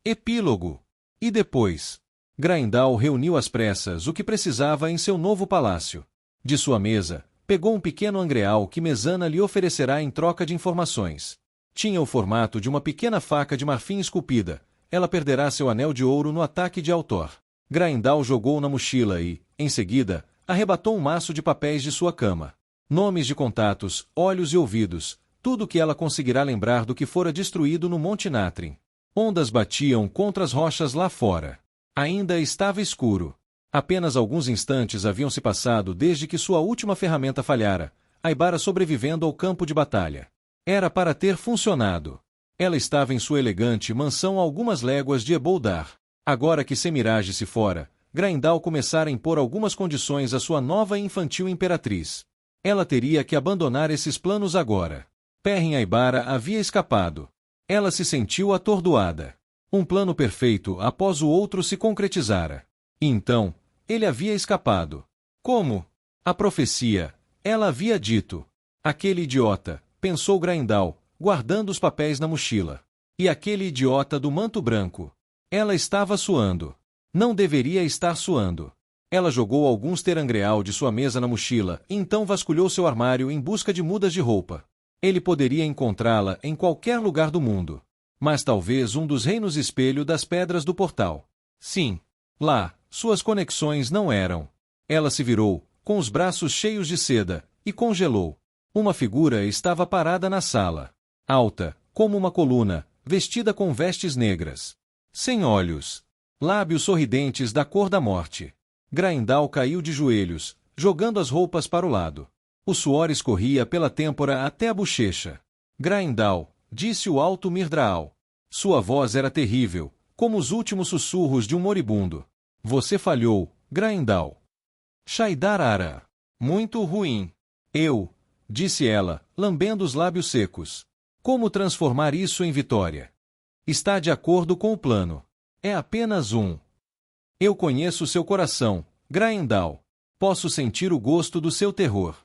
Epílogo. E depois? Grindal reuniu às pressas o que precisava em seu novo palácio. De sua mesa, pegou um pequeno angreal que Mezana lhe oferecerá em troca de informações. Tinha o formato de uma pequena faca de marfim esculpida. Ela perderá seu anel de ouro no ataque de Altor. Grindal jogou na mochila e, em seguida, arrebatou um maço de papéis de sua cama. Nomes de contatos, olhos e ouvidos, tudo o que ela conseguirá lembrar do que fora destruído no Monte Natrin. Ondas batiam contra as rochas lá fora. Ainda estava escuro. Apenas alguns instantes haviam se passado desde que sua última ferramenta falhara, Aybara sobrevivendo ao campo de batalha. Era para ter funcionado. Ela estava em sua elegante mansão a algumas léguas de Eboldar. Agora que Semirage se fora, Grindal começara a impor algumas condições à sua nova e infantil imperatriz. Ela teria que abandonar esses planos agora. Perrin Aybara havia escapado. Ela se sentiu atordoada. Um plano perfeito após o outro se concretizara. E então, ele havia escapado. Como? A profecia. Ela havia dito. Aquele idiota, pensou Grindal, guardando os papéis na mochila. E aquele idiota do manto branco. Ela estava suando. Não deveria estar suando. Ela jogou alguns terangreal de sua mesa na mochila e então vasculhou seu armário em busca de mudas de roupa. Ele poderia encontrá-la em qualquer lugar do mundo. Mas talvez um dos reinos espelho das pedras do portal. Sim. Lá, suas conexões não eram. Ela se virou, com os braços cheios de seda, e congelou. Uma figura estava parada na sala. Alta, como uma coluna, vestida com vestes negras. Sem olhos. Lábios sorridentes da cor da morte. Grindal caiu de joelhos, jogando as roupas para o lado. O suor escorria pela têmpora até a bochecha. Grindal, disse o alto Mirdraal. Sua voz era terrível, como os últimos sussurros de um moribundo. Você falhou, Grindal. Shaidar Ara. Muito ruim. Eu, disse ela, lambendo os lábios secos. Como transformar isso em vitória? Está de acordo com o plano. É apenas um. Eu conheço seu coração, Grindal. Posso sentir o gosto do seu terror.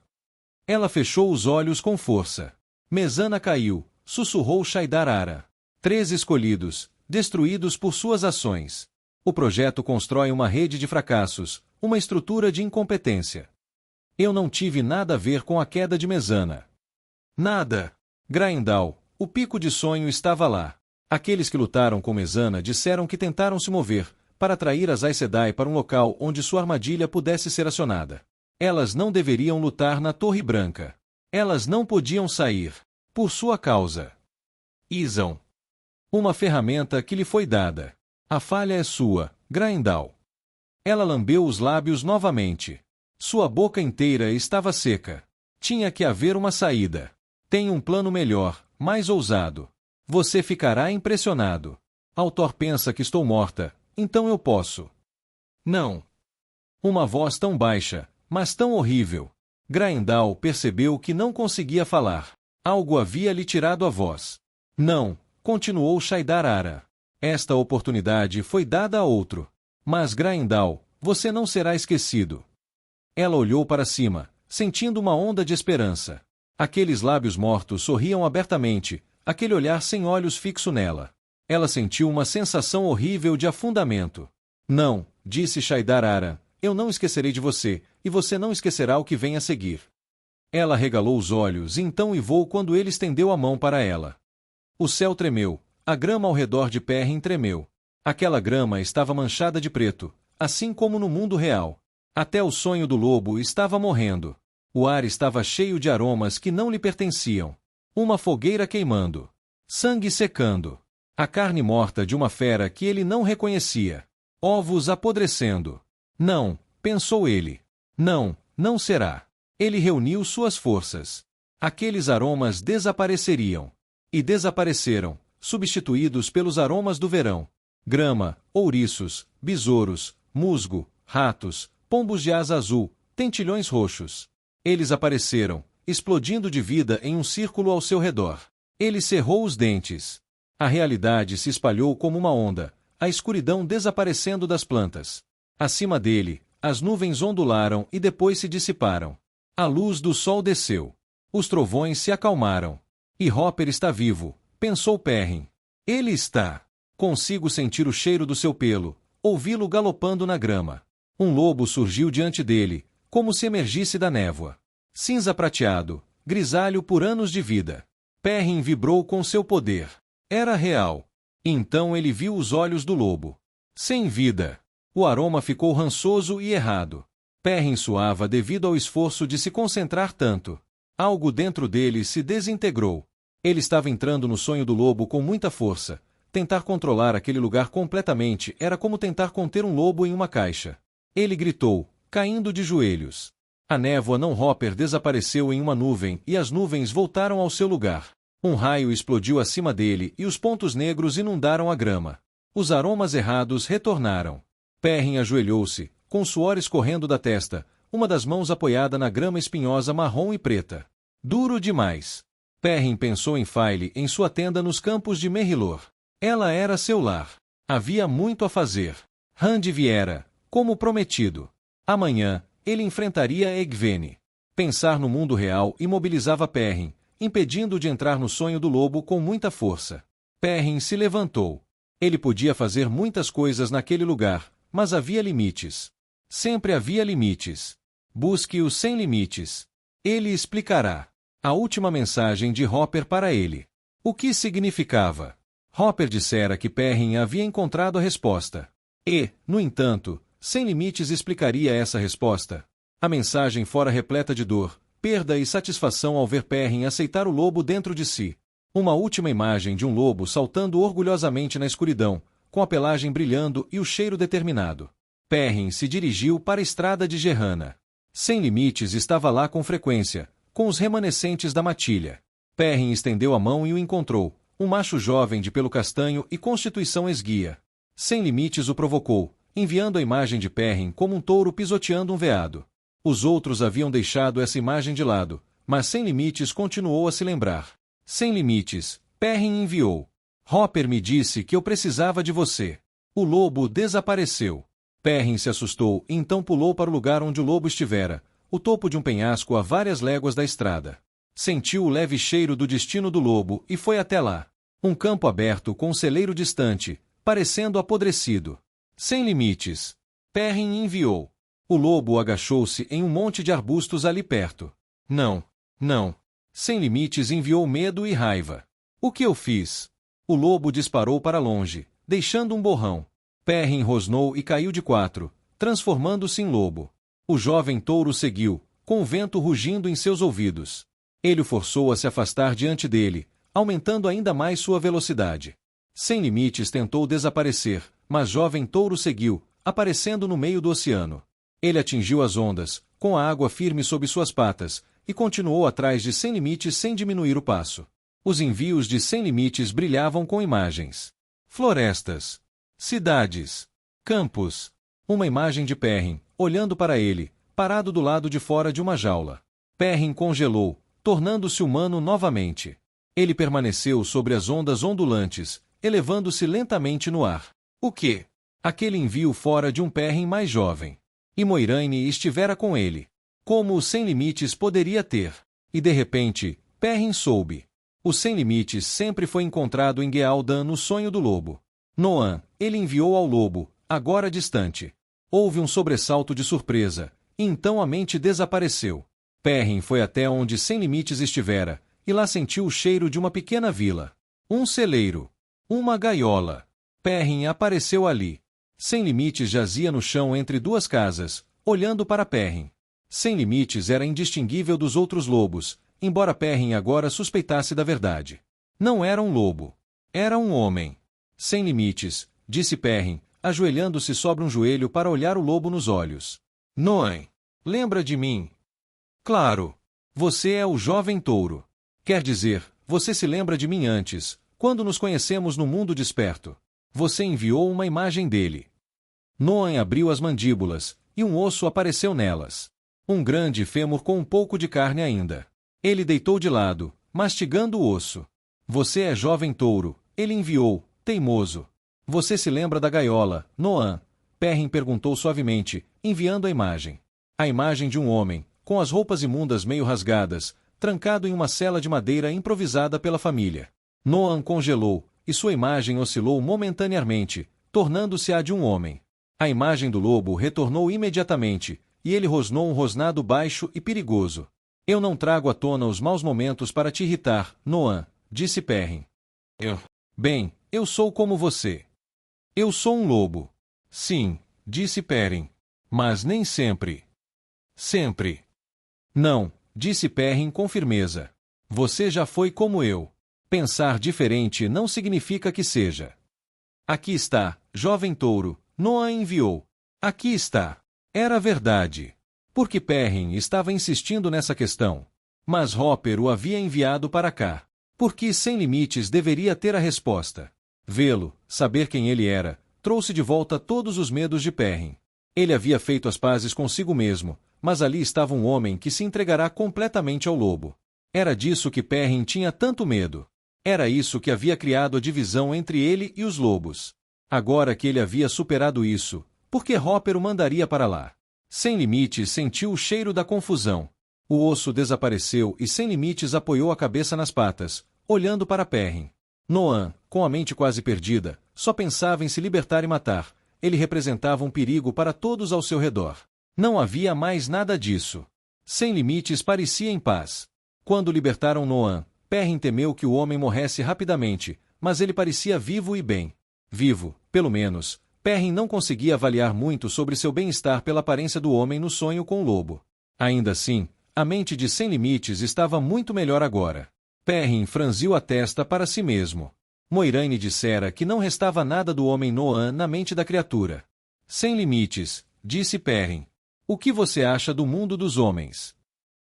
Ela fechou os olhos com força. Mezana caiu, sussurrou Shaidar Ara. 3 escolhidos, destruídos por suas ações. O projeto constrói uma rede de fracassos, uma estrutura de incompetência. Eu não tive nada a ver com a queda de Mezana. Nada. Grindal, o pico de sonho estava lá. Aqueles que lutaram com Mezana disseram que tentaram se mover, para atrair as Aes Sedai para um local onde sua armadilha pudesse ser acionada. Elas não deveriam lutar na Torre Branca. Elas não podiam sair. Por sua causa. Izão. Uma ferramenta que lhe foi dada. A falha é sua, Grindal. Ela lambeu os lábios novamente. Sua boca inteira estava seca. Tinha que haver uma saída. Tem um plano melhor, mais ousado. Você ficará impressionado. Altor pensa que estou morta, então eu posso. Não. Uma voz tão baixa, mas tão horrível. Grindal percebeu que não conseguia falar. Algo havia lhe tirado a voz. Não, continuou Shaidar Ara. Esta oportunidade foi dada a outro. Mas Grindal, você não será esquecido. Ela olhou para cima, sentindo uma onda de esperança. Aqueles lábios mortos sorriam abertamente, aquele olhar sem olhos fixo nela. Ela sentiu uma sensação horrível de afundamento. Não, disse Shaidar Ara, eu não esquecerei de você, e você não esquecerá o que vem a seguir. Ela regalou os olhos e então uivou quando ele estendeu a mão para ela. O céu tremeu, a grama ao redor de Perrin tremeu. Aquela grama estava manchada de preto, assim como no mundo real. Até o sonho do lobo estava morrendo. O ar estava cheio de aromas que não lhe pertenciam. Uma fogueira queimando. Sangue secando. A carne morta de uma fera que ele não reconhecia. Ovos apodrecendo. Não, pensou ele. Não, não será. Ele reuniu suas forças. Aqueles aromas desapareceriam. E desapareceram, substituídos pelos aromas do verão. Grama, ouriços, besouros, musgo, ratos, pombos de asa azul, tentilhões roxos. Eles apareceram, explodindo de vida em um círculo ao seu redor. Ele cerrou os dentes. A realidade se espalhou como uma onda, a escuridão desaparecendo das plantas. Acima dele, as nuvens ondularam e depois se dissiparam. A luz do sol desceu. Os trovões se acalmaram. E Hopper está vivo, pensou Perrin. Ele está. Consigo sentir o cheiro do seu pelo, ouvi-lo galopando na grama. Um lobo surgiu diante dele, como se emergisse da névoa. Cinza prateado, grisalho por anos de vida. Perrin vibrou com seu poder. Era real. Então ele viu os olhos do lobo. Sem vida. O aroma ficou rançoso e errado. Perrin suava devido ao esforço de se concentrar tanto. Algo dentro dele se desintegrou. Ele estava entrando no sonho do lobo com muita força. Tentar controlar aquele lugar completamente era como tentar conter um lobo em uma caixa. Ele gritou, caindo de joelhos. A névoa não Hopper desapareceu em uma nuvem e as nuvens voltaram ao seu lugar. Um raio explodiu acima dele e os pontos negros inundaram a grama. Os aromas errados retornaram. Perrin ajoelhou-se, com suor escorrendo da testa, uma das mãos apoiada na grama espinhosa marrom e preta. Duro demais. Perrin pensou em Faile em sua tenda nos campos de Merrilor. Ela era seu lar. Havia muito a fazer. Rand viera, como prometido. Amanhã, ele enfrentaria Egwene. Pensar no mundo real imobilizava Perrin, impedindo-o de entrar no sonho do lobo com muita força. Perrin se levantou. Ele podia fazer muitas coisas naquele lugar, mas havia limites. Sempre havia limites. Busque-o sem limites. Ele explicará. A última mensagem de Hopper para ele. O que significava? Hopper dissera que Perrin havia encontrado a resposta. E, no entanto, sem limites explicaria essa resposta. A mensagem fora repleta de dor, perda e satisfação ao ver Perrin aceitar o lobo dentro de si. Uma última imagem de um lobo saltando orgulhosamente na escuridão, com a pelagem brilhando e o cheiro determinado. Perrin se dirigiu para a estrada de Gerrana. Sem limites estava lá com frequência, com os remanescentes da matilha. Perrin estendeu a mão e o encontrou, um macho jovem de pelo castanho e constituição esguia. Sem limites o provocou, enviando a imagem de Perrin como um touro pisoteando um veado. Os outros haviam deixado essa imagem de lado, mas Sem Limites continuou a se lembrar. Sem limites, Perrin enviou. Hopper me disse que eu precisava de você. O lobo desapareceu. Perrin se assustou e então pulou para o lugar onde o lobo estivera, o topo de um penhasco a várias léguas da estrada. Sentiu o leve cheiro do destino do lobo e foi até lá. Um campo aberto com um celeiro distante, parecendo apodrecido. Sem limites. Perrin enviou. O lobo agachou-se em um monte de arbustos ali perto. Não, não. Sem limites enviou medo e raiva. O que eu fiz? O lobo disparou para longe, deixando um borrão. Perrin rosnou e caiu de quatro, transformando-se em lobo. O jovem touro seguiu, com o vento rugindo em seus ouvidos. Ele o forçou a se afastar diante dele, aumentando ainda mais sua velocidade. Sem limites tentou desaparecer, mas jovem touro seguiu, aparecendo no meio do oceano. Ele atingiu as ondas, com a água firme sob suas patas, e continuou atrás de Sem Limites sem diminuir o passo. Os envios de Sem Limites brilhavam com imagens. Florestas. Cidades. Campos. Uma imagem de Perrin, olhando para ele, parado do lado de fora de uma jaula. Perrin congelou, tornando-se humano novamente. Ele permaneceu sobre as ondas ondulantes, elevando-se lentamente no ar. O quê? Aquele envio fora de um Perrin mais jovem. E Moiraine estivera com ele. Como o Sem Limites poderia ter? E de repente, Perrin soube. O Sem Limites sempre foi encontrado em Gealdan no sonho do lobo. Noan, ele enviou ao lobo, agora distante. Houve um sobressalto de surpresa, e então a mente desapareceu. Perrin foi até onde Sem Limites estivera, e lá sentiu o cheiro de uma pequena vila. Um celeiro. Uma gaiola. Perrin apareceu ali. Sem Limites jazia no chão entre duas casas, olhando para Perrin. Sem Limites era indistinguível dos outros lobos, embora Perrin agora suspeitasse da verdade. Não era um lobo. Era um homem. Sem Limites, disse Perrin, ajoelhando-se sobre um joelho para olhar o lobo nos olhos. Noan, lembra de mim? Claro. Você é o jovem touro. Quer dizer, você se lembra de mim antes, quando nos conhecemos no mundo desperto. Você enviou uma imagem dele. Noan abriu as mandíbulas, e um osso apareceu nelas. Um grande fêmur com um pouco de carne ainda. Ele deitou de lado, mastigando o osso. Você é jovem touro, ele enviou, teimoso. Você se lembra da gaiola, Noan? Perrin perguntou suavemente, enviando a imagem. A imagem de um homem, com as roupas imundas meio rasgadas, trancado em uma cela de madeira improvisada pela família. Noan congelou, e sua imagem oscilou momentaneamente, tornando-se a de um homem. A imagem do lobo retornou imediatamente, e ele rosnou um rosnado baixo e perigoso. Eu não trago à tona os maus momentos para te irritar, Noan, disse Perrin. Bem, eu sou como você. Eu sou um lobo. Sim, disse Perrin. Mas nem sempre. Sempre. Não, disse Perrin com firmeza. Você já foi como eu. Pensar diferente não significa que seja. Aqui está, jovem touro, Noan enviou. Aqui está. Era verdade. Porque Perrin estava insistindo nessa questão. Mas Hopper o havia enviado para cá. Porque Sem Limites deveria ter a resposta. Vê-lo, saber quem ele era, trouxe de volta todos os medos de Perrin. Ele havia feito as pazes consigo mesmo, mas ali estava um homem que se entregará completamente ao lobo. Era disso que Perrin tinha tanto medo. Era isso que havia criado a divisão entre ele e os lobos. Agora que ele havia superado isso, por que Hopper o mandaria para lá? Sem Limites sentiu o cheiro da confusão. O osso desapareceu e Sem Limites apoiou a cabeça nas patas, olhando para Perrin. Noan, com a mente quase perdida, só pensava em se libertar e matar. Ele representava um perigo para todos ao seu redor. Não havia mais nada disso. Sem Limites parecia em paz. Quando libertaram Noan, Perrin temeu que o homem morresse rapidamente, mas ele parecia vivo e bem. Vivo, pelo menos. Perrin não conseguia avaliar muito sobre seu bem-estar pela aparência do homem no sonho com o lobo. Ainda assim, a mente de Sem Limites estava muito melhor agora. Perrin franziu a testa para si mesmo. Moiraine dissera que não restava nada do homem Noan na mente da criatura. Sem Limites, disse Perrin. O que você acha do mundo dos homens?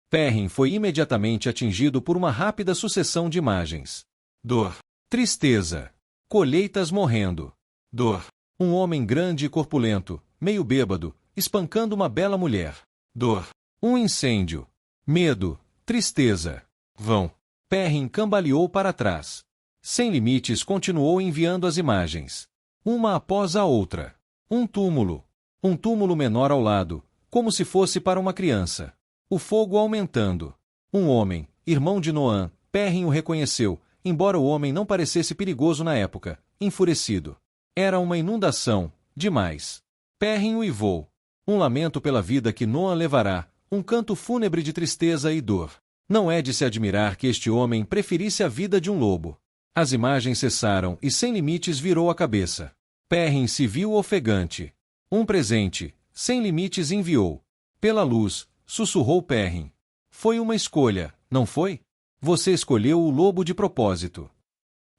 Perrin foi imediatamente atingido por uma rápida sucessão de imagens. Dor. Tristeza. Colheitas morrendo. Dor. Um homem grande e corpulento, meio bêbado, espancando uma bela mulher. Dor. Um incêndio. Medo. Tristeza. Vão. Perrin cambaleou para trás. Sem Limites continuou enviando as imagens. Uma após a outra. Um túmulo. Um túmulo menor ao lado, como se fosse para uma criança. O fogo aumentando. Um homem, irmão de Noan, Perrin o reconheceu, embora o homem não parecesse perigoso na época, enfurecido. Era uma inundação, demais. Perrin uivou. Um lamento pela vida que Noan levará, um canto fúnebre de tristeza e dor. Não é de se admirar que este homem preferisse a vida de um lobo. As imagens cessaram e Sem Limites virou a cabeça. Perrin se viu ofegante. Um presente, Sem Limites enviou. Pela luz, sussurrou Perrin. Foi uma escolha, não foi? Você escolheu o lobo de propósito.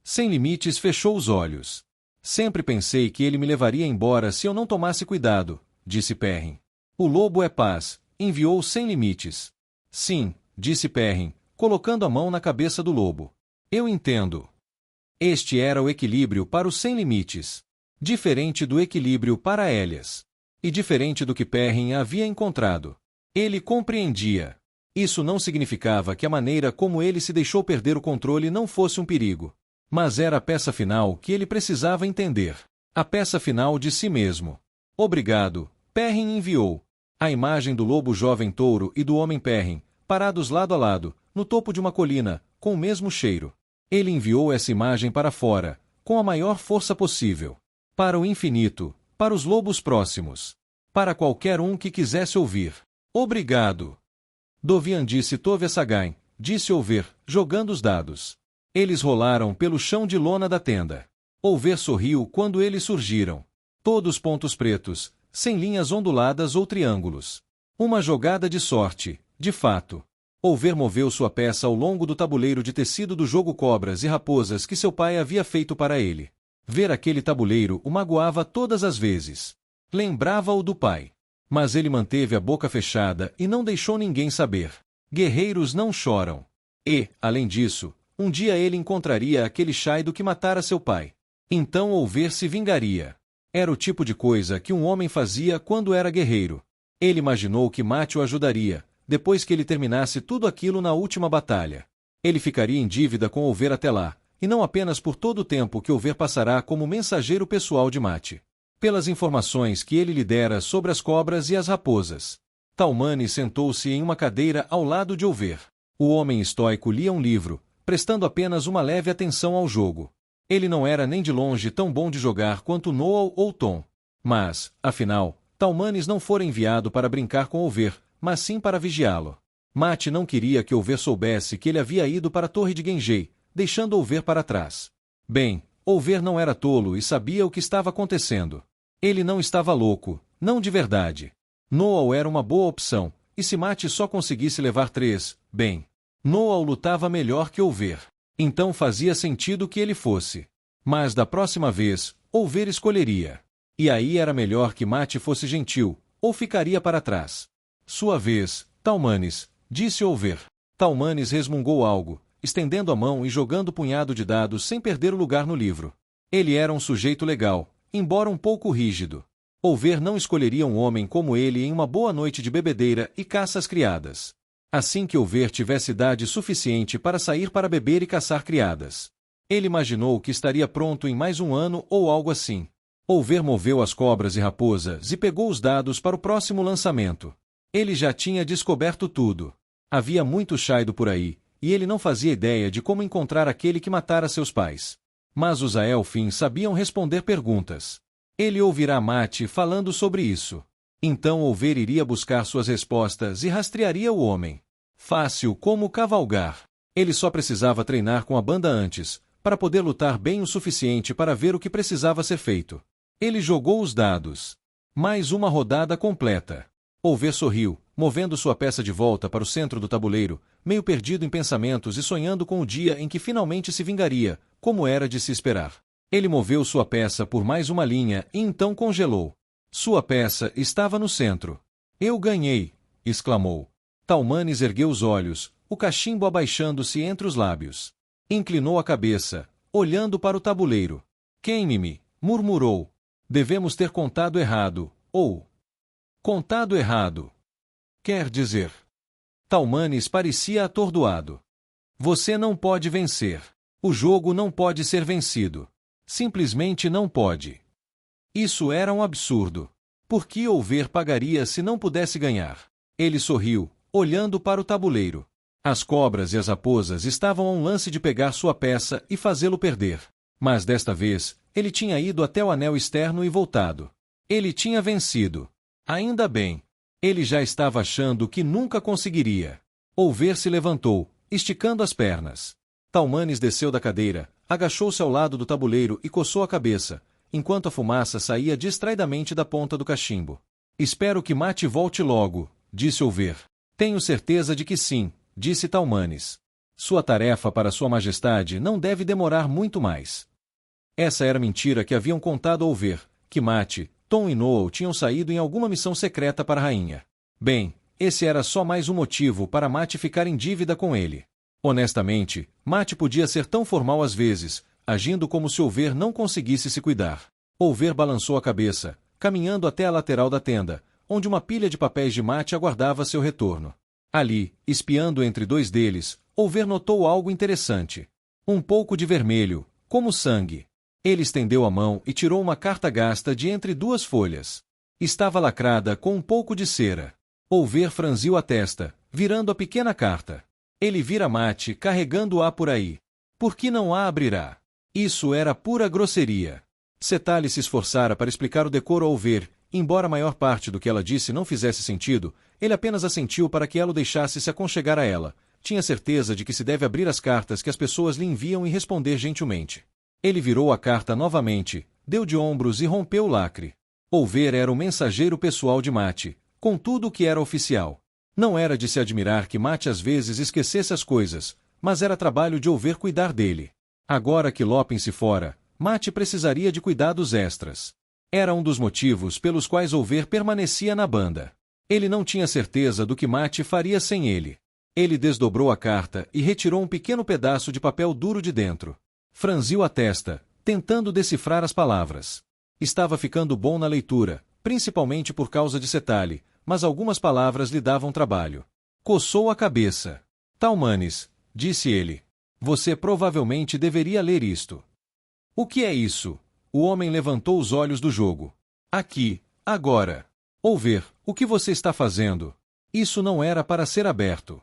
Sem Limites fechou os olhos. Sempre pensei que ele me levaria embora se eu não tomasse cuidado, disse Perrin. O lobo é paz, enviou Sem Limites. Sim, disse Perrin, colocando a mão na cabeça do lobo. Eu entendo. Este era o equilíbrio para o Sem Limites. Diferente do equilíbrio para Elias. E diferente do que Perrin havia encontrado. Ele compreendia. Isso não significava que a maneira como ele se deixou perder o controle não fosse um perigo. Mas era a peça final que ele precisava entender. A peça final de si mesmo. Obrigado, Perrin enviou. A imagem do lobo jovem touro e do homem Perrin, parados lado a lado, no topo de uma colina, com o mesmo cheiro. Ele enviou essa imagem para fora, com a maior força possível. Para o infinito, para os lobos próximos. Para qualquer um que quisesse ouvir. Obrigado. Dovian disse Tovia Sagain, disse Ouvir, jogando os dados. Eles rolaram pelo chão de lona da tenda. Ouvir sorriu quando eles surgiram. Todos pontos pretos, sem linhas onduladas ou triângulos. Uma jogada de sorte, de fato. Ouvir moveu sua peça ao longo do tabuleiro de tecido do jogo Cobras e Raposas que seu pai havia feito para ele. Ver aquele tabuleiro o magoava todas as vezes. Lembrava-o do pai. Mas ele manteve a boca fechada e não deixou ninguém saber. Guerreiros não choram. E, além disso, um dia ele encontraria aquele Shaido que matara seu pai. Então Ouvir se vingaria. Era o tipo de coisa que um homem fazia quando era guerreiro. Ele imaginou que Mate o ajudaria, depois que ele terminasse tudo aquilo na última batalha. Ele ficaria em dívida com Ouvir até lá, e não apenas por todo o tempo que Ouvir passará como mensageiro pessoal de Mate. Pelas informações que ele lhe dera sobre as cobras e as raposas. Talmane sentou-se em uma cadeira ao lado de Ouvir. O homem estoico lia um livro, prestando apenas uma leve atenção ao jogo. Ele não era nem de longe tão bom de jogar quanto Noah ou Tom. Mas, afinal, Talmanes não fora enviado para brincar com Over, mas sim para vigiá-lo. Mate não queria que Over soubesse que ele havia ido para a torre de Genjei, deixando Over para trás. Bem, Over não era tolo e sabia o que estava acontecendo. Ele não estava louco, não de verdade. Noah era uma boa opção, e se Mate só conseguisse levar 3, bem, Noah lutava melhor que Over. Então fazia sentido que ele fosse. Mas da próxima vez, Over escolheria. E aí era melhor que Mate fosse gentil, ou ficaria para trás. Sua vez, Talmanes, disse Over. Talmanes resmungou algo, estendendo a mão e jogando o punhado de dados sem perder o lugar no livro. Ele era um sujeito legal, embora um pouco rígido. Over não escolheria um homem como ele em uma boa noite de bebedeira e caça às criadas. Assim que Over tivesse idade suficiente para sair para beber e caçar criadas. Ele imaginou que estaria pronto em mais um ano ou algo assim. Over moveu as cobras e raposas e pegou os dados para o próximo lançamento. Ele já tinha descoberto tudo. Havia muito Shaido por aí, e ele não fazia ideia de como encontrar aquele que matara seus pais. Mas os Aelfin sabiam responder perguntas. Ele ouvirá Mate falando sobre isso. Então Over iria buscar suas respostas e rastrearia o homem. Fácil como cavalgar. Ele só precisava treinar com a banda antes, para poder lutar bem o suficiente para ver o que precisava ser feito. Ele jogou os dados. Mais uma rodada completa. Over sorriu, movendo sua peça de volta para o centro do tabuleiro, meio perdido em pensamentos e sonhando com o dia em que finalmente se vingaria, como era de se esperar. Ele moveu sua peça por mais uma linha e então congelou. Sua peça estava no centro. Eu ganhei! Exclamou. Talmanes ergueu os olhos, o cachimbo abaixando-se entre os lábios. Inclinou a cabeça, olhando para o tabuleiro. Queime-me! Murmurou. Devemos ter contado errado, ou... Contado errado. Quer dizer... Talmanes parecia atordoado. Você não pode vencer. O jogo não pode ser vencido. Simplesmente não pode. Isso era um absurdo. Por que Over pagaria se não pudesse ganhar? Ele sorriu, olhando para o tabuleiro. As cobras e as raposas estavam a um lance de pegar sua peça e fazê-lo perder. Mas desta vez, ele tinha ido até o anel externo e voltado. Ele tinha vencido. Ainda bem. Ele já estava achando que nunca conseguiria. Over se levantou, esticando as pernas. Talmanes desceu da cadeira, agachou-se ao lado do tabuleiro e coçou a cabeça, enquanto a fumaça saía distraidamente da ponta do cachimbo. Espero que Mate volte logo, disse Over. Tenho certeza de que sim, disse Talmanes. Sua tarefa para Sua Majestade não deve demorar muito mais. Essa era a mentira que haviam contado a Over, que Mate, Tom e Noah tinham saído em alguma missão secreta para a rainha. Bem, esse era só mais um motivo para Mate ficar em dívida com ele. Honestamente, Mate podia ser tão formal às vezes, agindo como se Over não conseguisse se cuidar. Over balançou a cabeça, caminhando até a lateral da tenda, onde uma pilha de papéis de Mate aguardava seu retorno. Ali, espiando entre dois deles, Over notou algo interessante. Um pouco de vermelho, como sangue. Ele estendeu a mão e tirou uma carta gasta de entre duas folhas. Estava lacrada com um pouco de cera. Over franziu a testa, virando a pequena carta. Ele vira Mate carregando-a por aí. Por que não a abrirá? Isso era pura grosseria. Setali se esforçara para explicar o decoro a Over, embora a maior parte do que ela disse não fizesse sentido, ele apenas assentiu para que ela o deixasse se aconchegar a ela. Tinha certeza de que se deve abrir as cartas que as pessoas lhe enviam e responder gentilmente. Ele virou a carta novamente, deu de ombros e rompeu o lacre. Over era o mensageiro pessoal de Mate, com tudo o que era oficial. Não era de se admirar que Mate às vezes esquecesse as coisas, mas era trabalho de Over cuidar dele. Agora que Lopin se fora, Mate precisaria de cuidados extras. Era um dos motivos pelos quais Over permanecia na banda. Ele não tinha certeza do que Mate faria sem ele. Ele desdobrou a carta e retirou um pequeno pedaço de papel duro de dentro. Franziu a testa, tentando decifrar as palavras. Estava ficando bom na leitura, principalmente por causa de Setali, mas algumas palavras lhe davam trabalho. Coçou a cabeça. Talmanes, disse ele. Você provavelmente deveria ler isto. O que é isso? O homem levantou os olhos do jogo. Aqui, agora. Over, o que você está fazendo? Isso não era para ser aberto.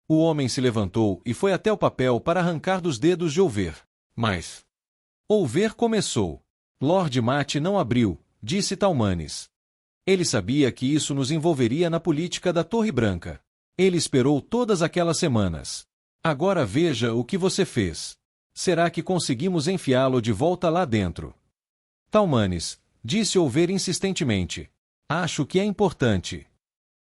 O homem se levantou e foi até o papel para arrancar dos dedos de Over. Mas... Olver começou. Lord Mate não abriu, disse Talmanes. Ele sabia que isso nos envolveria na política da Torre Branca. Ele esperou todas aquelas semanas. Agora veja o que você fez. Será que conseguimos enfiá-lo de volta lá dentro? Talmanes, disse Olver insistentemente. Acho que é importante.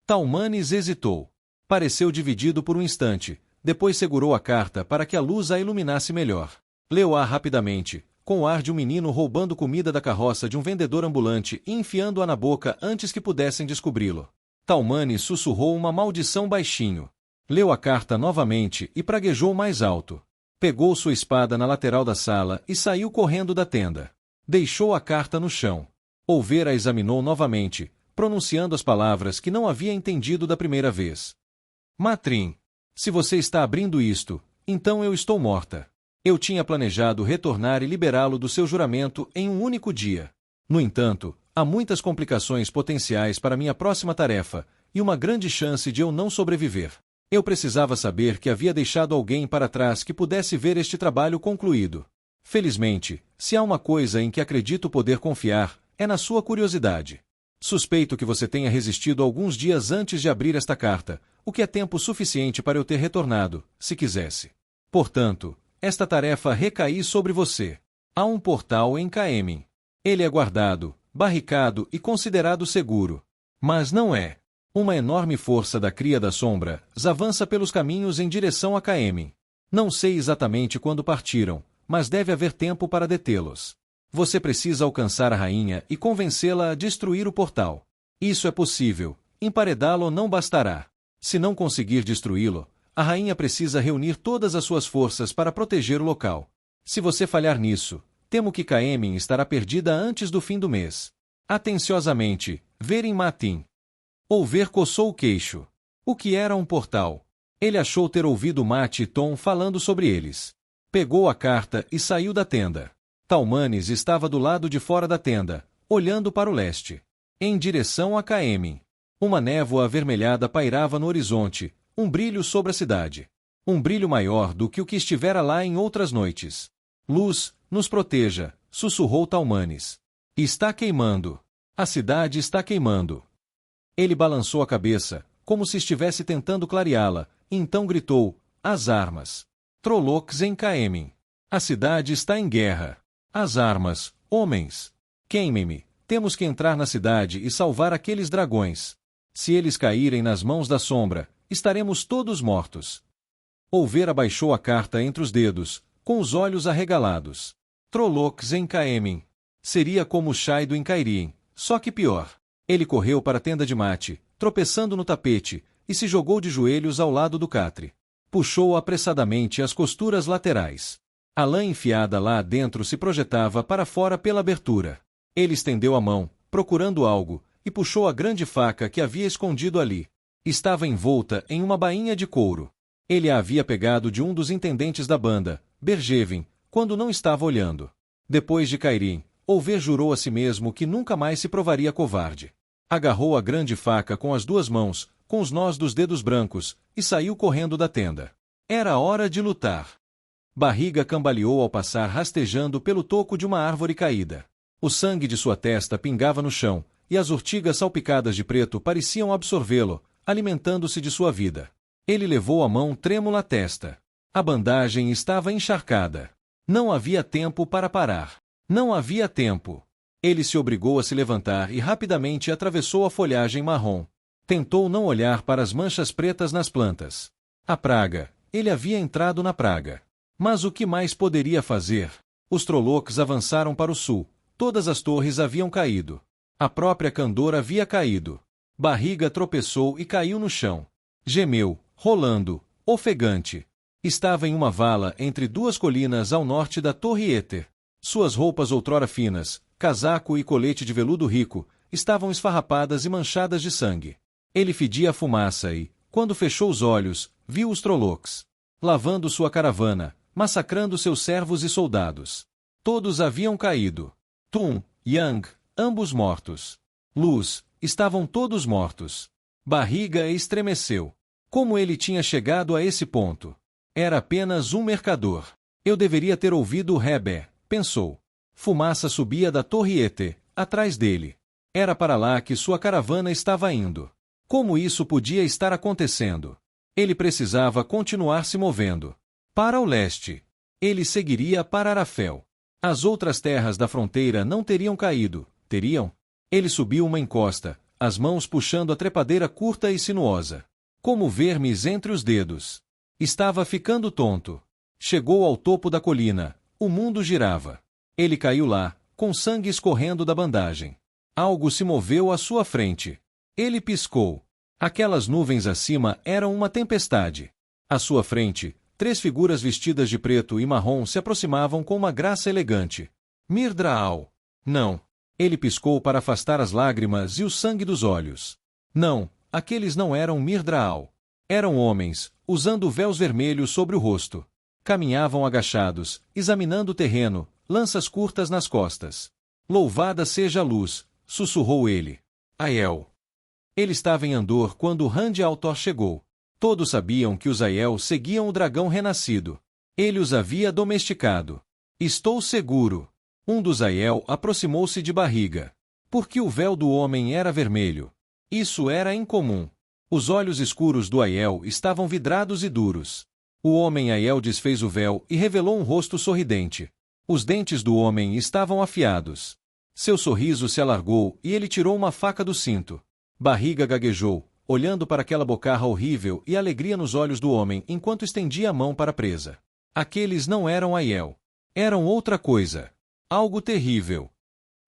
Talmanes hesitou. Pareceu dividido por um instante, depois segurou a carta para que a luz a iluminasse melhor. Leu-a rapidamente, com o ar de um menino roubando comida da carroça de um vendedor ambulante e enfiando-a na boca antes que pudessem descobri-lo. Talmanes sussurrou uma maldição baixinho. Leu a carta novamente e praguejou mais alto. Pegou sua espada na lateral da sala e saiu correndo da tenda. Deixou a carta no chão. Olver a examinou novamente, pronunciando as palavras que não havia entendido da primeira vez. Matrim, se você está abrindo isto, então eu estou morta. Eu tinha planejado retornar e liberá-lo do seu juramento em um único dia. No entanto, há muitas complicações potenciais para minha próxima tarefa, e uma grande chance de eu não sobreviver. Eu precisava saber que havia deixado alguém para trás que pudesse ver este trabalho concluído. Felizmente, se há uma coisa em que acredito poder confiar, é na sua curiosidade. Suspeito que você tenha resistido alguns dias antes de abrir esta carta, o que é tempo suficiente para eu ter retornado, se quisesse. Portanto, esta tarefa recai sobre você. Há um portal em Caemim. Ele é guardado, barricado e considerado seguro. Mas não é. Uma enorme força da Cria das Sombras avança pelos caminhos em direção a Caemim. Não sei exatamente quando partiram, mas deve haver tempo para detê-los. Você precisa alcançar a rainha e convencê-la a destruir o portal. Isso é possível. Emparedá-lo não bastará. Se não conseguir destruí-lo, a rainha precisa reunir todas as suas forças para proteger o local. Se você falhar nisso, temo que Caemim estará perdida antes do fim do mês. Atenciosamente, Verin Matim. Olver coçou o queixo. O que era um portal? Ele achou ter ouvido Mate e Tom falando sobre eles. Pegou a carta e saiu da tenda. Talmanes estava do lado de fora da tenda, olhando para o leste, em direção a Caemim. Uma névoa avermelhada pairava no horizonte, um brilho sobre a cidade. Um brilho maior do que o que estivera lá em outras noites. Luz, nos proteja, sussurrou Talmanes. Está queimando. A cidade está queimando. Ele balançou a cabeça, como se estivesse tentando clareá-la, e então gritou, as armas. Trollocs em Caemim. A cidade está em guerra. As armas, homens. Queimem-me, temos que entrar na cidade e salvar aqueles dragões. Se eles caírem nas mãos da sombra, estaremos todos mortos. Olver abaixou a carta entre os dedos, com os olhos arregalados. Trollocs em Caemim. Seria como Shaido em Cairhien, só que pior. Ele correu para a tenda de Mate, tropeçando no tapete, e se jogou de joelhos ao lado do catre. Puxou apressadamente as costuras laterais. A lã enfiada lá dentro se projetava para fora pela abertura. Ele estendeu a mão, procurando algo, e puxou a grande faca que havia escondido ali. Estava envolta em uma bainha de couro. Ele a havia pegado de um dos intendentes da banda, Bergevin, quando não estava olhando. Depois de Cairhien, Olver jurou a si mesmo que nunca mais se provaria covarde. Agarrou a grande faca com as duas mãos, com os nós dos dedos brancos, e saiu correndo da tenda. Era hora de lutar. Barriga cambaleou ao passar rastejando pelo toco de uma árvore caída. O sangue de sua testa pingava no chão, e as urtigas salpicadas de preto pareciam absorvê-lo, alimentando-se de sua vida. Ele levou a mão trêmula à testa. A bandagem estava encharcada. Não havia tempo para parar. Não havia tempo. Ele se obrigou a se levantar e rapidamente atravessou a folhagem marrom. Tentou não olhar para as manchas pretas nas plantas. A praga. Ele havia entrado na praga. Mas o que mais poderia fazer? Os Trollocs avançaram para o sul. Todas as torres haviam caído. A própria Candor havia caído. Barriga tropeçou e caiu no chão. Gemeu, rolando, ofegante. Estava em uma vala entre duas colinas ao norte da Torre Éter. Suas roupas outrora finas, casaco e colete de veludo rico, estavam esfarrapadas e manchadas de sangue. Ele fedia a fumaça e, quando fechou os olhos, viu os Trollocs. Lavando sua caravana, massacrando seus servos e soldados. Todos haviam caído. Tum, Yang, ambos mortos. Luz, estavam todos mortos. Barriga estremeceu. Como ele tinha chegado a esse ponto? Era apenas um mercador. Eu deveria ter ouvido Rebe, pensou. Fumaça subia da Torre Ete, atrás dele. Era para lá que sua caravana estava indo. Como isso podia estar acontecendo? Ele precisava continuar se movendo. Para o leste. Ele seguiria para Arafel. As outras terras da fronteira não teriam caído, teriam? Ele subiu uma encosta, as mãos puxando a trepadeira curta e sinuosa. Como vermes entre os dedos. Estava ficando tonto. Chegou ao topo da colina. O mundo girava. Ele caiu lá, com sangue escorrendo da bandagem. Algo se moveu à sua frente. Ele piscou. Aquelas nuvens acima eram uma tempestade. À sua frente, 3 figuras vestidas de preto e marrom se aproximavam com uma graça elegante. Mirdraal. Não. Ele piscou para afastar as lágrimas e o sangue dos olhos. Não, aqueles não eram Mirdraal. Eram homens, usando véus vermelhos sobre o rosto. Caminhavam agachados, examinando o terreno, lanças curtas nas costas. Louvada seja a luz, sussurrou ele. Aiel. Ele estava em Andor quando Rand-altor chegou. Todos sabiam que os Aiel seguiam o dragão renascido. Ele os havia domesticado. Estou seguro. Um dos Aiel aproximou-se de barriga. Porque o véu do homem era vermelho. Isso era incomum. Os olhos escuros do Aiel estavam vidrados e duros. O homem Aiel desfez o véu e revelou um rosto sorridente. Os dentes do homem estavam afiados. Seu sorriso se alargou e ele tirou uma faca do cinto. Barriga gaguejou, olhando para aquela bocarra horrível e alegria nos olhos do homem enquanto estendia a mão para a presa. Aqueles não eram Aiel. Eram outra coisa. Algo terrível.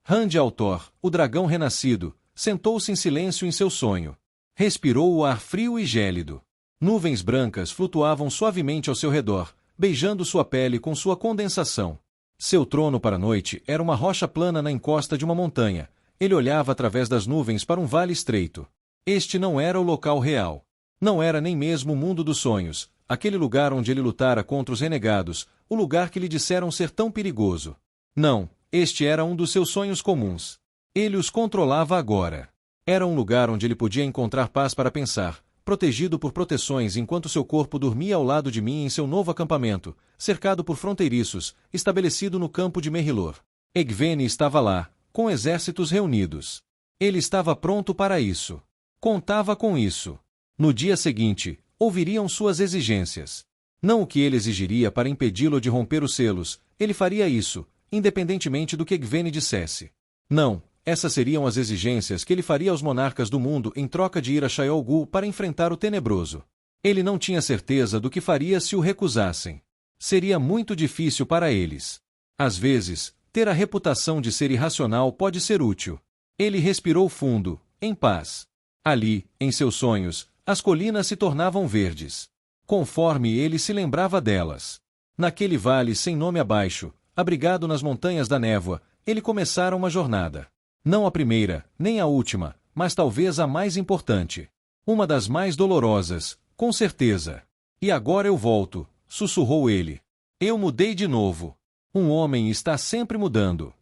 Rand-altor, o dragão renascido, sentou-se em silêncio em seu sonho. Respirou o ar frio e gélido. Nuvens brancas flutuavam suavemente ao seu redor, beijando sua pele com sua condensação. Seu trono para a noite era uma rocha plana na encosta de uma montanha. Ele olhava através das nuvens para um vale estreito. Este não era o local real. Não era nem mesmo o mundo dos sonhos, aquele lugar onde ele lutara contra os renegados, o lugar que lhe disseram ser tão perigoso. Não, este era um dos seus sonhos comuns. Ele os controlava agora. Era um lugar onde ele podia encontrar paz para pensar, protegido por proteções enquanto seu corpo dormia ao lado de mim em seu novo acampamento, cercado por fronteiriços, estabelecido no campo de Merrilor. Egwene estava lá, com exércitos reunidos. Ele estava pronto para isso. Contava com isso. No dia seguinte, ouviriam suas exigências. Não o que ele exigiria para impedi-lo de romper os selos, ele faria isso, independentemente do que Egwene dissesse. Não, essas seriam as exigências que ele faria aos monarcas do mundo em troca de ir a Shayol Ghul para enfrentar o Tenebroso. Ele não tinha certeza do que faria se o recusassem. Seria muito difícil para eles. Às vezes, ter a reputação de ser irracional pode ser útil. Ele respirou fundo, em paz. Ali, em seus sonhos, as colinas se tornavam verdes. Conforme ele se lembrava delas. Naquele vale sem nome abaixo, abrigado nas montanhas da névoa, ele começara uma jornada. Não a primeira, nem a última, mas talvez a mais importante. Uma das mais dolorosas, com certeza. E agora eu volto, sussurrou ele. Eu mudei de novo. Um homem está sempre mudando.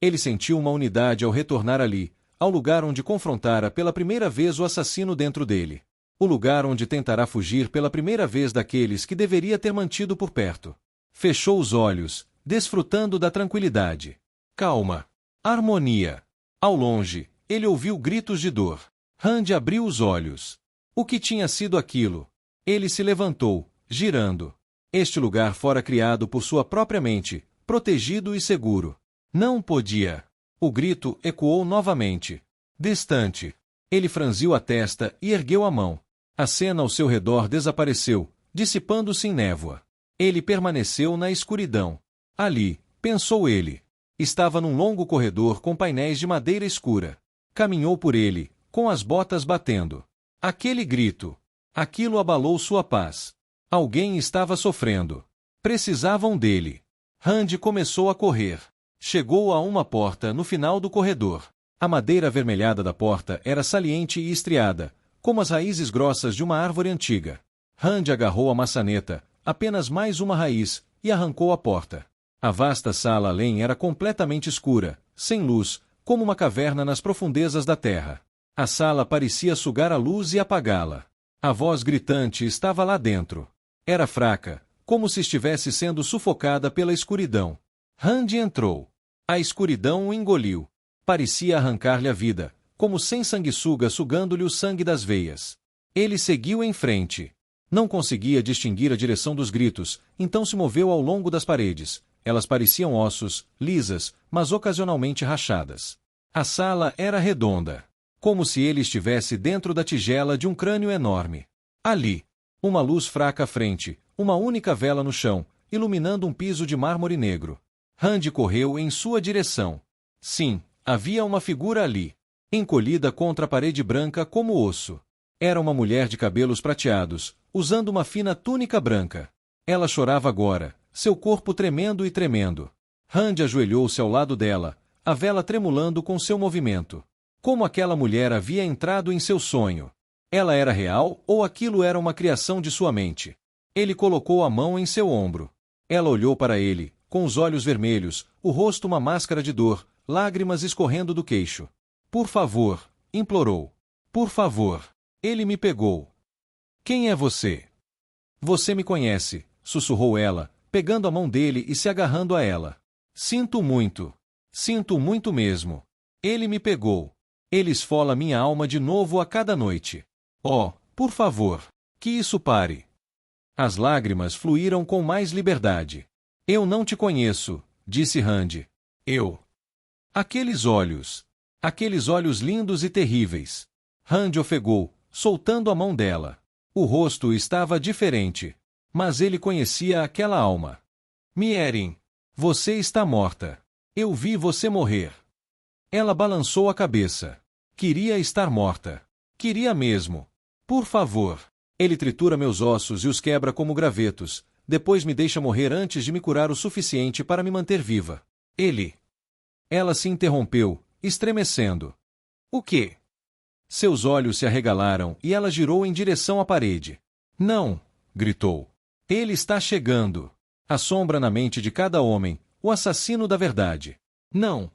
Ele sentiu uma unidade ao retornar ali, ao lugar onde confrontara pela primeira vez o assassino dentro dele. O lugar onde tentará fugir pela primeira vez daqueles que deveria ter mantido por perto. Fechou os olhos, desfrutando da tranquilidade. Calma. Harmonia. Ao longe, ele ouviu gritos de dor. Rand abriu os olhos. O que tinha sido aquilo? Ele se levantou, girando. Este lugar fora criado por sua própria mente, protegido e seguro. Não podia. O grito ecoou novamente. Distante. Ele franziu a testa e ergueu a mão. A cena ao seu redor desapareceu, dissipando-se em névoa. Ele permaneceu na escuridão. Ali, pensou ele. Estava num longo corredor com painéis de madeira escura. Caminhou por ele, com as botas batendo. Aquele grito. Aquilo abalou sua paz. Alguém estava sofrendo. Precisavam dele. Rand começou a correr. Chegou a uma porta no final do corredor. A madeira avermelhada da porta era saliente e estriada, como as raízes grossas de uma árvore antiga. Rand agarrou a maçaneta, apenas mais uma raiz, e arrancou a porta. A vasta sala além era completamente escura, sem luz, como uma caverna nas profundezas da terra. A sala parecia sugar a luz e apagá-la. A voz gritante estava lá dentro. Era fraca, como se estivesse sendo sufocada pela escuridão. Rand entrou. A escuridão o engoliu. Parecia arrancar-lhe a vida, como sem sanguessuga sugando-lhe o sangue das veias. Ele seguiu em frente. Não conseguia distinguir a direção dos gritos, então se moveu ao longo das paredes. Elas pareciam ossos, lisas, mas ocasionalmente rachadas. A sala era redonda, como se ele estivesse dentro da tigela de um crânio enorme. Ali, uma luz fraca à frente, uma única vela no chão, iluminando um piso de mármore negro. Rand correu em sua direção. Sim, havia uma figura ali, encolhida contra a parede branca como osso. Era uma mulher de cabelos prateados, usando uma fina túnica branca. Ela chorava agora, seu corpo tremendo e tremendo. Rand ajoelhou-se ao lado dela, a vela tremulando com seu movimento. Como aquela mulher havia entrado em seu sonho? Ela era real ou aquilo era uma criação de sua mente? Ele colocou a mão em seu ombro. Ela olhou para ele, com os olhos vermelhos, o rosto uma máscara de dor, lágrimas escorrendo do queixo. Por favor, implorou. Por favor. Ele me pegou. Quem é você? Você me conhece, sussurrou ela, pegando a mão dele e se agarrando a ela. Sinto muito mesmo. Ele me pegou. Ele esfola minha alma de novo a cada noite. Oh, por favor, que isso pare. As lágrimas fluíram com mais liberdade. Eu não te conheço, disse Rand. Eu. Aqueles olhos lindos e terríveis. Rand ofegou, soltando a mão dela. O rosto estava diferente, mas ele conhecia aquela alma. Mierin, você está morta. Eu vi você morrer. Ela balançou a cabeça. Queria estar morta. Queria mesmo. Por favor. Ele tritura meus ossos e os quebra como gravetos, depois me deixa morrer antes de me curar o suficiente para me manter viva. Ele. Ela se interrompeu, estremecendo. O quê? Seus olhos se arregalaram e ela girou em direção à parede. Não! Gritou. Ele está chegando. A sombra na mente de cada homem, o assassino da verdade. Não!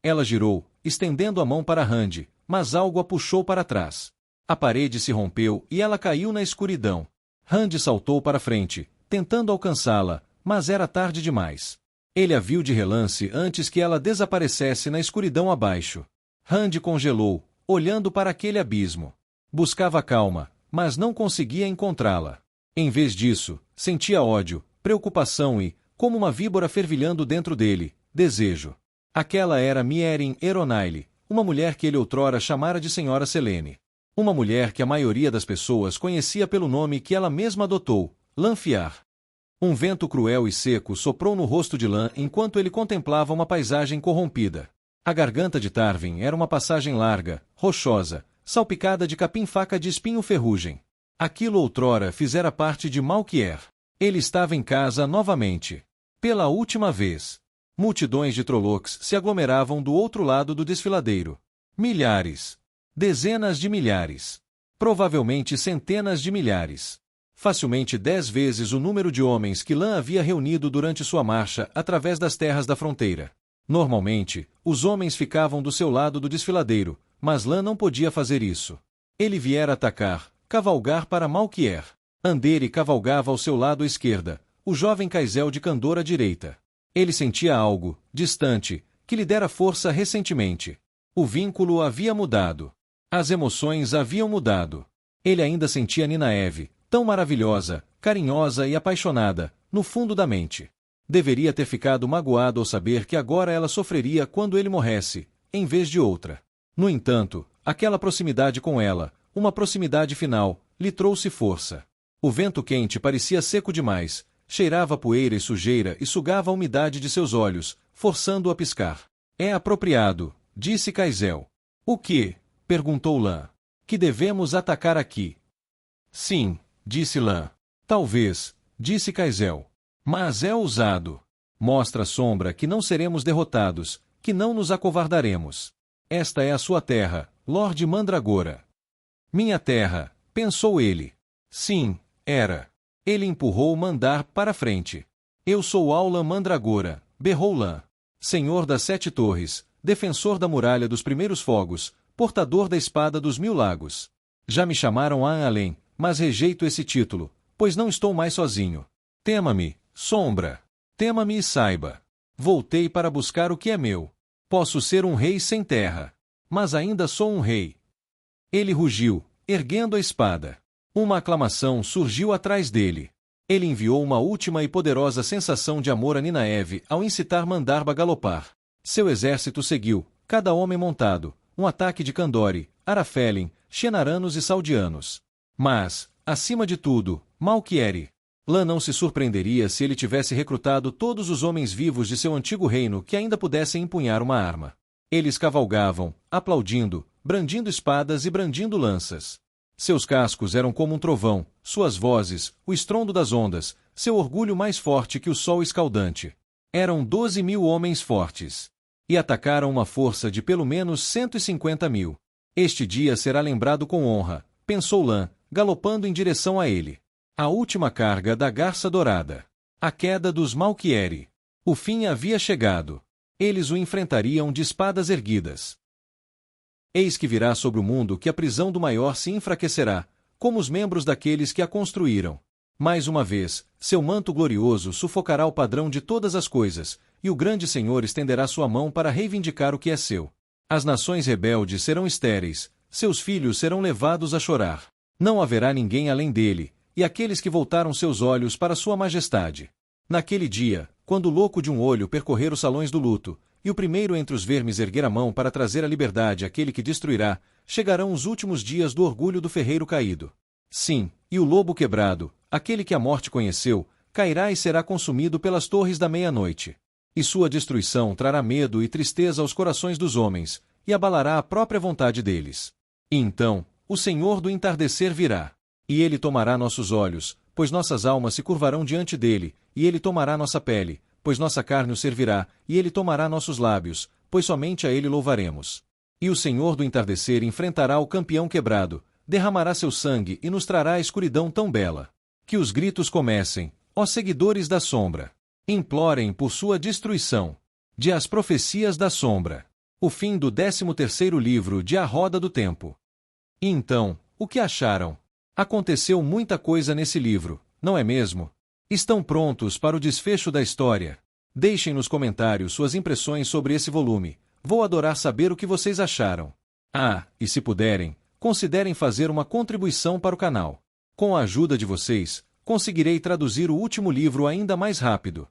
Ela girou, estendendo a mão para Rand, mas algo a puxou para trás. A parede se rompeu e ela caiu na escuridão. Rand saltou para frente, tentando alcançá-la, mas era tarde demais. Ele a viu de relance antes que ela desaparecesse na escuridão abaixo. Rand congelou, olhando para aquele abismo. Buscava calma, mas não conseguia encontrá-la. Em vez disso, sentia ódio, preocupação e, como uma víbora fervilhando dentro dele, desejo. Aquela era Mierin Eronaile, uma mulher que ele outrora chamara de Senhora Selene. Uma mulher que a maioria das pessoas conhecia pelo nome que ela mesma adotou, Lanfiar. Um vento cruel e seco soprou no rosto de Lan enquanto ele contemplava uma paisagem corrompida. A garganta de Tarvin era uma passagem larga, rochosa, salpicada de capim-faca de espinho-ferrugem. Aquilo outrora fizera parte de Malkier. Ele estava em casa novamente. Pela última vez. Multidões de Trollocs se aglomeravam do outro lado do desfiladeiro. Milhares. Dezenas de milhares. Provavelmente centenas de milhares. Facilmente 10 vezes o número de homens que Lan havia reunido durante sua marcha através das terras da fronteira. Normalmente, os homens ficavam do seu lado do desfiladeiro, mas Lan não podia fazer isso. Ele viera atacar, cavalgar para Malkier. Andere cavalgava ao seu lado à esquerda, o jovem Kaisel de Kandor à direita. Ele sentia algo, distante, que lhe dera força recentemente. O vínculo havia mudado. As emoções haviam mudado. Ele ainda sentia Ninaeve, tão maravilhosa, carinhosa e apaixonada, no fundo da mente. Deveria ter ficado magoado ao saber que agora ela sofreria quando ele morresse, em vez de outra. No entanto, aquela proximidade com ela, uma proximidade final, lhe trouxe força. O vento quente parecia seco demais, cheirava poeira e sujeira e sugava a umidade de seus olhos, forçando-o a piscar. É apropriado, disse Kaisel. O que? Perguntou Lan. Que devemos atacar aqui? Sim, disse Lan. Talvez, disse Kaisel. Mas é ousado. Mostra a sombra que não seremos derrotados, que não nos acovardaremos. Esta é a sua terra, Lorde Mandragora. Minha terra, pensou ele. Sim, era. Ele empurrou Mandar para frente. Eu sou Aula Mandragora, berrou Lan. Senhor das 7 torres, defensor da muralha dos primeiros fogos, portador da espada dos 1000 lagos. Já me chamaram An-Alem, mas rejeito esse título, pois não estou mais sozinho. Tema-me, sombra. Tema-me e saiba. Voltei para buscar o que é meu. Posso ser um rei sem terra, mas ainda sou um rei. Ele rugiu, erguendo a espada. Uma aclamação surgiu atrás dele. Ele enviou uma última e poderosa sensação de amor a Ninaeve ao incitar Mandarba a galopar. Seu exército seguiu, cada homem montado, um ataque de Kandori, Arafelin, Xenaranos e Saldianos. Mas, acima de tudo, Malquiere. Lã não se surpreenderia se ele tivesse recrutado todos os homens vivos de seu antigo reino que ainda pudessem empunhar uma arma. Eles cavalgavam, aplaudindo, brandindo espadas e brandindo lanças. Seus cascos eram como um trovão, suas vozes, o estrondo das ondas, seu orgulho mais forte que o sol escaldante. Eram 12.000 homens fortes. E atacaram uma força de pelo menos 150.000. Este dia será lembrado com honra, pensou Lã, galopando em direção a ele. A última carga da Garça Dourada. A queda dos Malquiere. O fim havia chegado. Eles o enfrentariam de espadas erguidas. Eis que virá sobre o mundo que a prisão do maior se enfraquecerá, como os membros daqueles que a construíram. Mais uma vez, seu manto glorioso sufocará o padrão de todas as coisas, e o grande Senhor estenderá sua mão para reivindicar o que é seu. As nações rebeldes serão estéreis, seus filhos serão levados a chorar. Não haverá ninguém além dele, e aqueles que voltaram seus olhos para sua majestade. Naquele dia, quando o louco de um olho percorrer os salões do luto, e o primeiro entre os vermes erguer a mão para trazer a liberdade àquele que destruirá, chegarão os últimos dias do orgulho do ferreiro caído. Sim, e o lobo quebrado, aquele que a morte conheceu, cairá e será consumido pelas torres da meia-noite. E sua destruição trará medo e tristeza aos corações dos homens, e abalará a própria vontade deles. E então, o Senhor do entardecer virá. E ele tomará nossos olhos, pois nossas almas se curvarão diante dele, e ele tomará nossa pele, pois nossa carne o servirá, e ele tomará nossos lábios, pois somente a ele louvaremos. E o Senhor do entardecer enfrentará o campeão quebrado, derramará seu sangue e nos trará a escuridão tão bela. Que os gritos comecem, ó seguidores da sombra. Implorem por sua destruição. De As Profecias da Sombra. O fim do 13º livro de A Roda do Tempo. E então, o que acharam? Aconteceu muita coisa nesse livro, não é mesmo? Estão prontos para o desfecho da história? Deixem nos comentários suas impressões sobre esse volume. Vou adorar saber o que vocês acharam. Ah, e se puderem, considerem fazer uma contribuição para o canal. Com a ajuda de vocês, conseguirei traduzir o último livro ainda mais rápido.